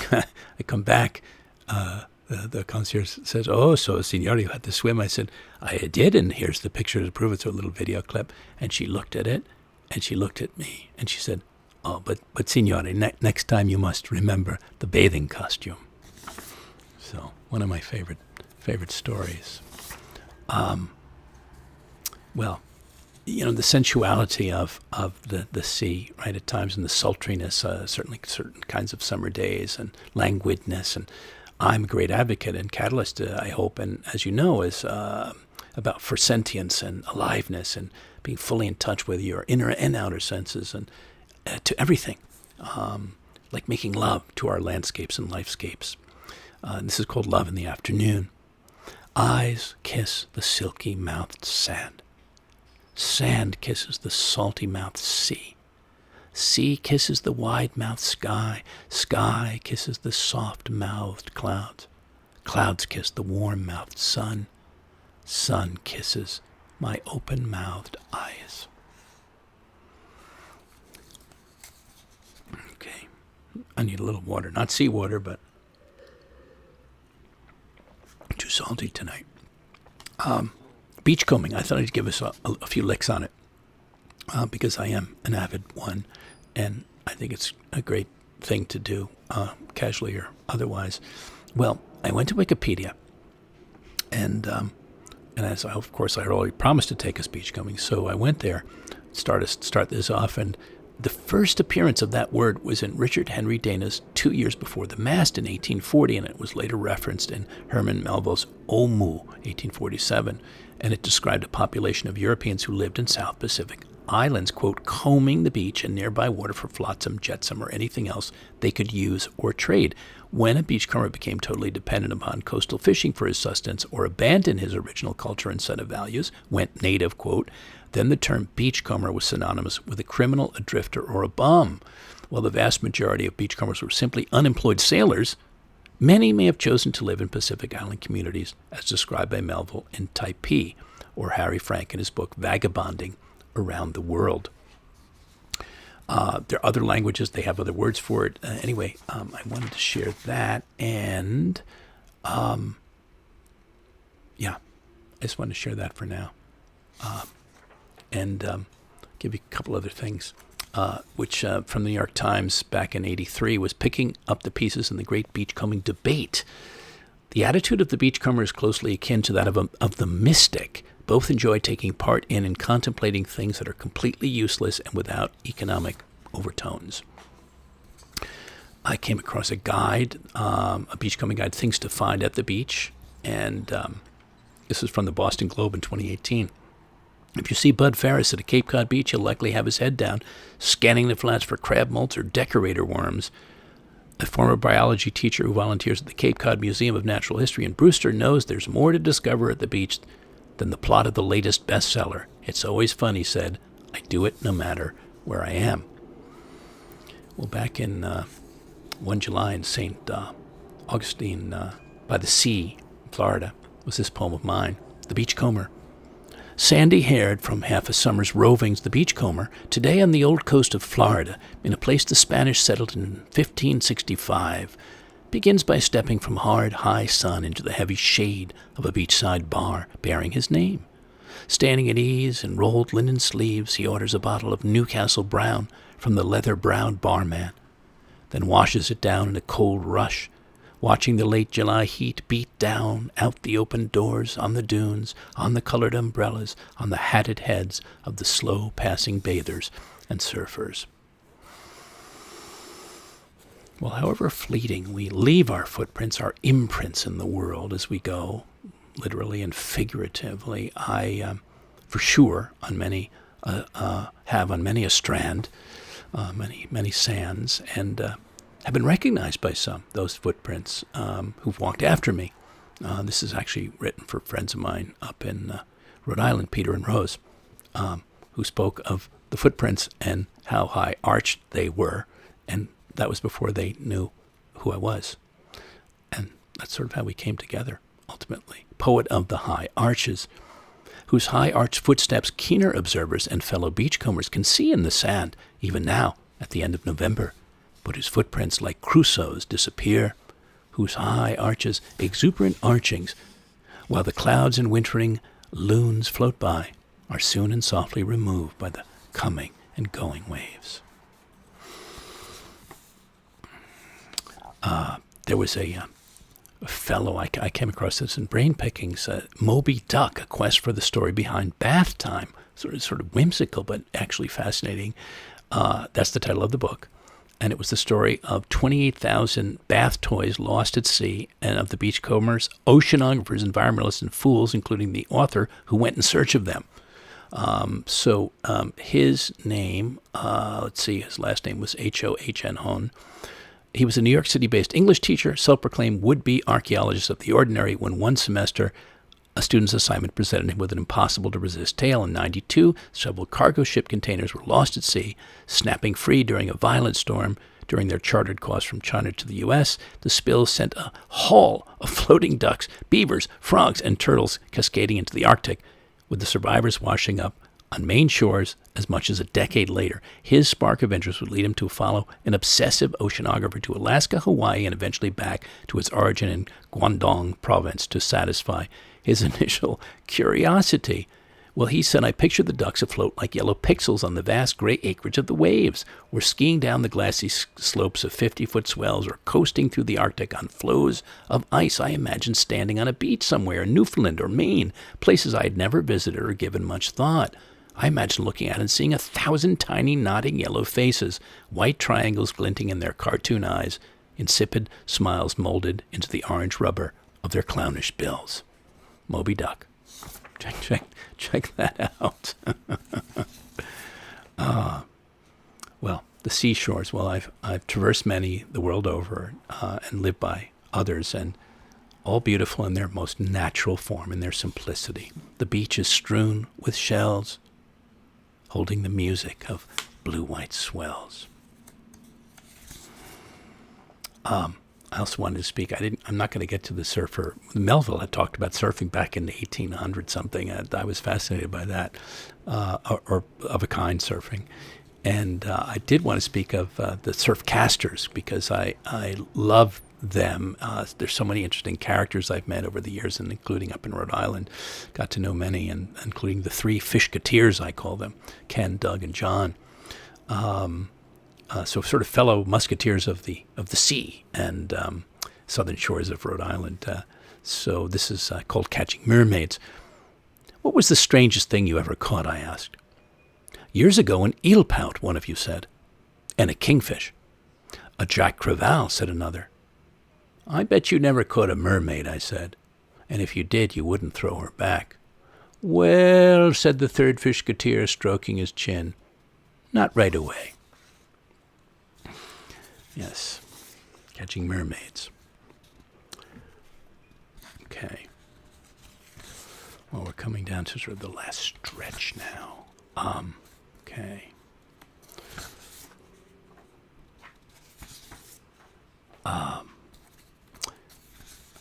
come back. The concierge says, "Oh, so Signore, you had to swim?" I said, "I did, and here's the picture to prove it." So a little video clip, and she looked at it, and she looked at me, and she said, "Oh, but Signore, next time you must remember the bathing costume." So one of my favorite stories. Well, the sensuality of the sea, right, at times, and the sultriness, certainly certain kinds of summer days, and languidness, and I'm a great advocate and catalyst, I hope, and as you know, is about for sentience and aliveness and being fully in touch with your inner and outer senses and to everything, like making love to our landscapes and lifescapes. This is called Love in the Afternoon. Eyes kiss the silky-mouthed sand. Sand kisses the salty-mouthed sea. Sea kisses the wide-mouthed sky. Sky kisses the soft-mouthed clouds. Clouds kiss the warm-mouthed sun. Sun kisses my open-mouthed eyes. Okay, I need a little water. Not seawater, but too salty tonight. Beachcombing. I thought I'd give us a few licks on it because I am an avid one, and I think it's a great thing to do, casually or otherwise. Well, I went to Wikipedia, and as of course I had already promised to take us beachcombing, so I went there, start this off, and the first appearance of that word was in Richard Henry Dana's 2 Years Before the Mast in 1840, and it was later referenced in Herman Melville's Omu, 1847, and it described a population of Europeans who lived in South Pacific islands, quote, combing the beach and nearby water for flotsam, jetsam, or anything else they could use or trade. When a beachcomber became totally dependent upon coastal fishing for his sustenance or abandoned his original culture and set of values, went native, quote, then the term beachcomber was synonymous with a criminal, a drifter, or a bum. While the vast majority of beachcombers were simply unemployed sailors, many may have chosen to live in Pacific Island communities, as described by Melville in Taipei, or Harry Frank in his book Vagabonding Around the World. There are other languages. They have other words for it. Anyway, I wanted to share that. And, yeah, I just wanted to share that for now. And give you a couple other things, which from the New York Times back in '83 was picking up the pieces in the great beachcombing debate. The attitude of the beachcomber is closely akin to that of the mystic. Both enjoy taking part in and contemplating things that are completely useless and without economic overtones. I came across a guide, a beachcombing guide, Things to Find at the Beach, and this is from the Boston Globe in 2018. If you see Bud Ferris at a Cape Cod beach, he'll likely have his head down, scanning the flats for crab molts or decorator worms. A former biology teacher who volunteers at the Cape Cod Museum of Natural History in Brewster knows there's more to discover at the beach than the plot of the latest bestseller. It's always fun, he said. I do it no matter where I am. Well, back in 1 July in St. Augustine by the sea, Florida, was this poem of mine, The Beachcomber. Sandy-haired from half a summer's rovings, the beachcomber, today on the old coast of Florida, in a place the Spanish settled in 1565, begins by stepping from hard, high sun into the heavy shade of a beachside bar bearing his name. Standing at ease in rolled linen sleeves, he orders a bottle of Newcastle Brown from the leather-browed barman, then washes it down in a cold rush, watching the late July heat beat down out the open doors, on the dunes, on the colored umbrellas, on the hatted heads of the slow-passing bathers and surfers. Well, however fleeting, we leave our footprints, our imprints in the world as we go, literally and figuratively. I, for sure, on many have on many a strand, many sands, and have been recognized by some, those footprints who've walked after me. This is actually written for friends of mine up in Rhode Island, Peter and Rose, who spoke of the footprints and how high arched they were, and that was before they knew who I was. And that's sort of how we came together, ultimately. Poet of the high arches, whose high arched footsteps keener observers and fellow beachcombers can see in the sand, even now, at the end of November, but whose footprints like Crusoe's disappear, whose high arches, exuberant archings, while the clouds and wintering loons float by, are soon and softly removed by the coming and going waves. There was a fellow, I came across this in Brain Pickings, Moby Duck, A Quest for the Story Behind Bath Time. Sort of whimsical, but actually fascinating. That's the title of the book. And it was the story of 28,000 bath toys lost at sea, and of the beachcombers, oceanographers, environmentalists, and fools, including the author who went in search of them. His name, his last name was H-O-H-N Hon. He was a New York City-based English teacher, self-proclaimed would-be archaeologist of the ordinary, when one semester a student's assignment presented him with an impossible-to-resist tale. In '92, several cargo ship containers were lost at sea, snapping free during a violent storm. During their chartered course from China to the U.S., the spills sent a haul of floating ducks, beavers, frogs, and turtles cascading into the Arctic, with the survivors washing up on Maine shores as much as a decade later. His spark of interest would lead him to follow an obsessive oceanographer to Alaska, Hawaii, and eventually back to its origin in Guangdong province to satisfy his initial curiosity. Well, he said, I pictured the ducks afloat like yellow pixels on the vast gray acreage of the waves, or skiing down the glassy slopes of 50-foot swells, or coasting through the Arctic on floes of ice. I imagined standing on a beach somewhere in Newfoundland or Maine, places I had never visited or given much thought. I imagined looking at and seeing 1,000 tiny nodding yellow faces, white triangles glinting in their cartoon eyes, insipid smiles molded into the orange rubber of their clownish bills. Moby Duck. Check that out. Well, the seashores. Well, I've traversed many the world over and lived by others, and all beautiful in their most natural form, in their simplicity. The beach is strewn with shells, holding the music of blue-white swells. I also wanted to speak. I'm not going to get to the surfer. Melville had talked about surfing back in the 1800 something. I was fascinated by that, or of a kind surfing. And I did want to speak of the Surfcasters because I love them. There's so many interesting characters I've met over the years, and including up in Rhode Island. Got to know many, and including the three Fishketeers, I call them, Ken, Doug, and John. So sort of fellow musketeers of the sea and southern shores of Rhode Island. So this is called Catching Mermaids. What was the strangest thing you ever caught, I asked. Years ago, an eel pout, one of you said. And a kingfish. A Jack Crevalle, said another. I bet you never caught a mermaid, I said. And if you did, you wouldn't throw her back. Well, said the third Fishketeer, stroking his chin. Not right away. Yes, Catching Mermaids. Okay. Well, we're coming down to sort of the last stretch now. Okay.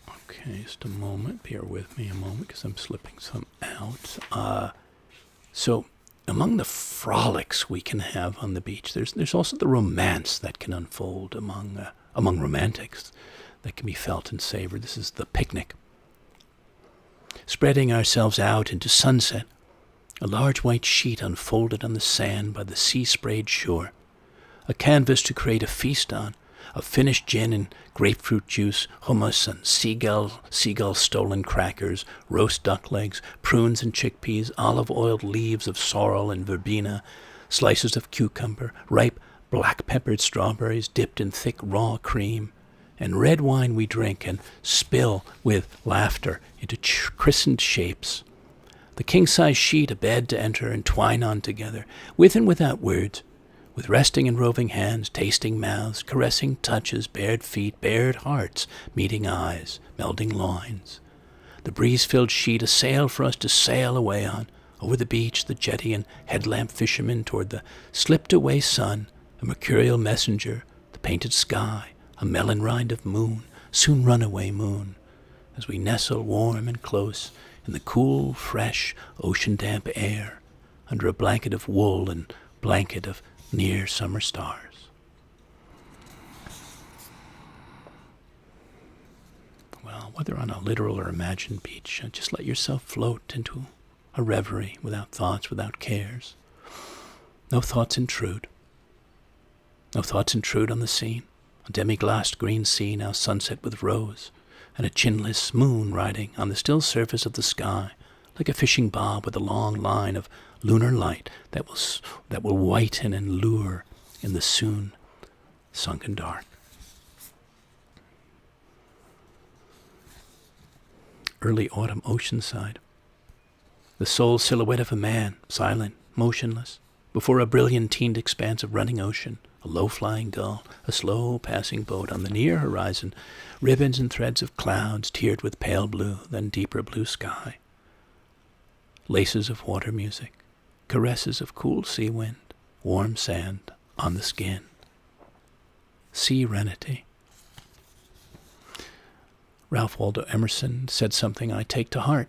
Okay, just a moment. Bear with me a moment because I'm slipping some out. So, among the frolics we can have on the beach, there's also the romance that can unfold among romantics that can be felt and savored. This is the picnic. Spreading ourselves out into sunset, a large white sheet unfolded on the sand by the sea-sprayed shore, a canvas to create a feast on, of finished gin and grapefruit juice, hummus and seagull-stolen crackers, roast duck legs, prunes and chickpeas, olive-oiled leaves of sorrel and verbena, slices of cucumber, ripe black-peppered strawberries dipped in thick raw cream, and red wine we drink and spill with laughter into christened shapes. The king-size sheet a bed to enter and twine on together, with and without words, with resting and roving hands, tasting mouths, caressing touches, bared feet, bared hearts, meeting eyes, melding loins. The breeze-filled sheet a sail for us to sail away on, over the beach, the jetty and headlamp fishermen toward the slipped-away sun, a mercurial messenger, the painted sky, a melon rind of moon, soon runaway moon, as we nestle warm and close in the cool, fresh, ocean-damp air, under a blanket of wool and blanket of near summer stars. Well, whether on a literal or imagined beach, just let yourself float into a reverie without thoughts, without cares. No thoughts intrude. No thoughts intrude on the scene. A demi-glassed green sea now sunset with rose, and a chinless moon riding on the still surface of the sky, like a fishing bob with a long line of lunar light that will whiten and lure in the soon sunken dark. Early autumn oceanside. The sole silhouette of a man, silent, motionless, before a brilliant-tined expanse of running ocean, a low-flying gull, a slow-passing boat on the near horizon, ribbons and threads of clouds tiered with pale blue, then deeper blue sky. Laces of water music, caresses of cool sea wind, warm sand on the skin. Serenity. Ralph Waldo Emerson said something I take to heart,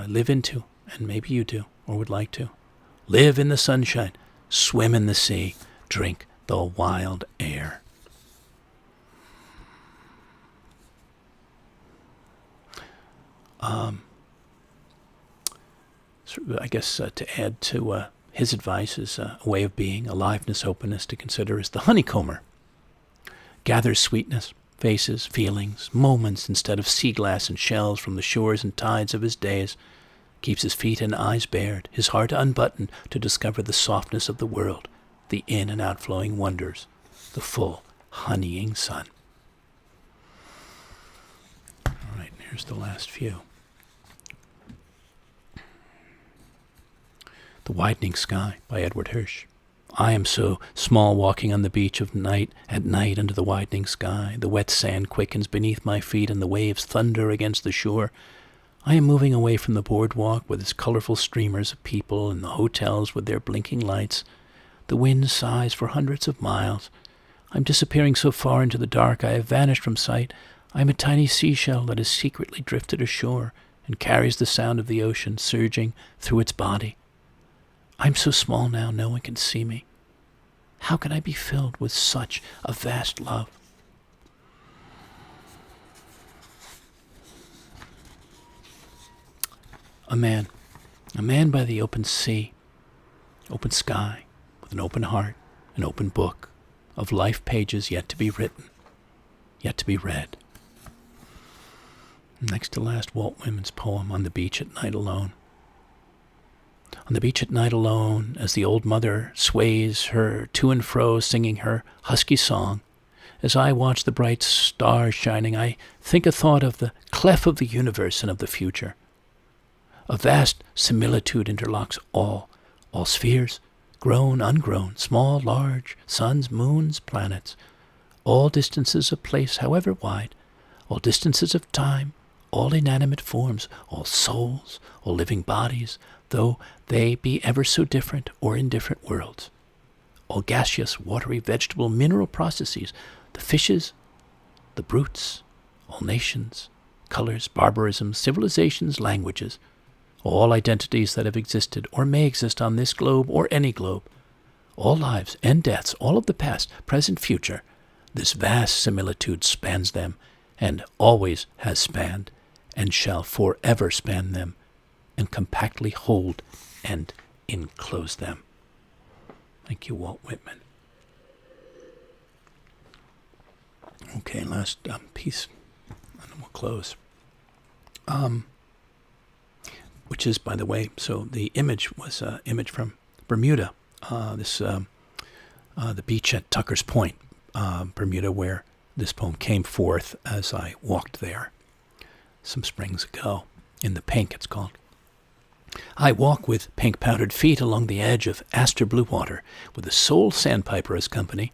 live into, and maybe you do, or would like to. Live in the sunshine, swim in the sea, drink the wild air. I guess to add to his advice is a way of being, aliveness, openness to consider is the honeycomber. Gathers sweetness, faces, feelings, moments instead of sea glass and shells from the shores and tides of his days, keeps his feet and eyes bared, his heart unbuttoned to discover the softness of the world, the in and outflowing wonders, the full honeying sun. All right, here's the last few. The Widening Sky by Edward Hirsch. I am so small walking on the beach at night under the widening sky. The wet sand quickens beneath my feet and the waves thunder against the shore. I am moving away from the boardwalk with its colorful streamers of people and the hotels with their blinking lights. The wind sighs for hundreds of miles. I'm disappearing so far into the dark I have vanished from sight. I am a tiny seashell that has secretly drifted ashore and carries the sound of the ocean surging through its body. I'm so small now no one can see me. How can I be filled with such a vast love? A man by the open sea, open sky, with an open heart, an open book of life pages yet to be written, yet to be read. Next to last, Walt Whitman's poem, On the Beach at Night Alone. On the beach at night alone, as the old mother sways her to and fro, singing her husky song, as I watch the bright stars shining, I think a thought of the clef of the universe and of the future. A vast similitude interlocks all spheres, grown, ungrown, small, large, suns, moons, planets, all distances of place, however wide, all distances of time, all inanimate forms, all souls, all living bodies, though they be ever so different or in different worlds, all gaseous, watery, vegetable, mineral processes, the fishes, the brutes, all nations, colors, barbarisms, civilizations, languages, all identities that have existed or may exist on this globe or any globe, all lives and deaths, all of the past, present, future, this vast similitude spans them and always has spanned and shall forever span them and compactly hold and enclose them. Thank you, Walt Whitman. Okay, last piece, and then we'll close. Which is, by the way, so the image was an image from Bermuda, the beach at Tucker's Point, Bermuda, where this poem came forth as I walked there some springs ago. In the Pink, it's called. I walk with pink-powdered feet along the edge of aster blue water, with a soul sandpiper as company,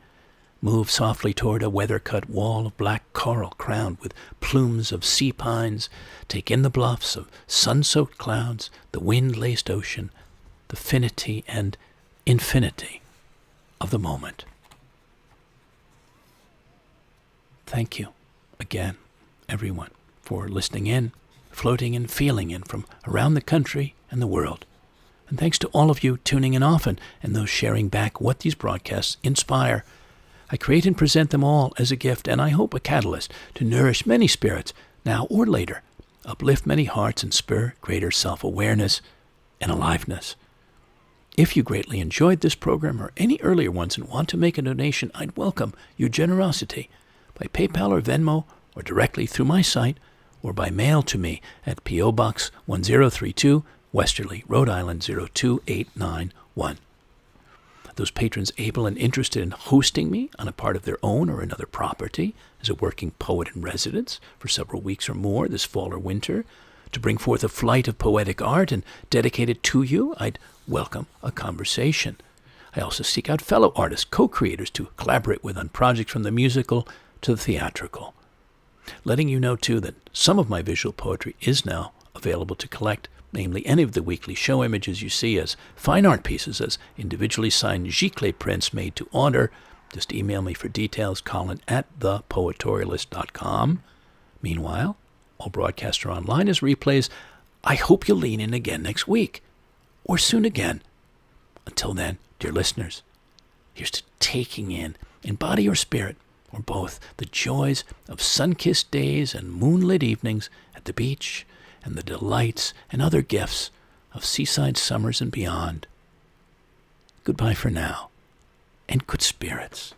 move softly toward a weather-cut wall of black coral crowned with plumes of sea pines, take in the bluffs of sun-soaked clouds, the wind-laced ocean, the finity and infinity of the moment. Thank you again, everyone, for listening in, floating and feeling in from around the country and the world. And thanks to all of you tuning in often and those sharing back what these broadcasts inspire. I create and present them all as a gift, and I hope a catalyst to nourish many spirits, now or later, uplift many hearts, and spur greater self-awareness and aliveness. If you greatly enjoyed this program or any earlier ones and want to make a donation, I'd welcome your generosity by PayPal or Venmo, or directly through my site, or by mail to me at P.O. Box 1032, Westerly, Rhode Island 02891. Those patrons able and interested in hosting me on a part of their own or another property as a working poet in residence for several weeks or more this fall or winter, to bring forth a flight of poetic art and dedicate it to you, I'd welcome a conversation. I also seek out fellow artists, co-creators to collaborate with on projects from the musical to the theatrical. Letting you know, too, that some of my visual poetry is now available to collect, namely any of the weekly show images you see as fine art pieces, as individually signed giclée prints made to order. Just email me for details, Colin@thepoetorialist.com. Meanwhile, all broadcasts are online as replays. I hope you'll lean in again next week, or soon again. Until then, dear listeners, here's to taking in body or spirit, or both, the joys of sun-kissed days and moonlit evenings at the beach, and the delights and other gifts of seaside summers and beyond. Goodbye for now, and good spirits.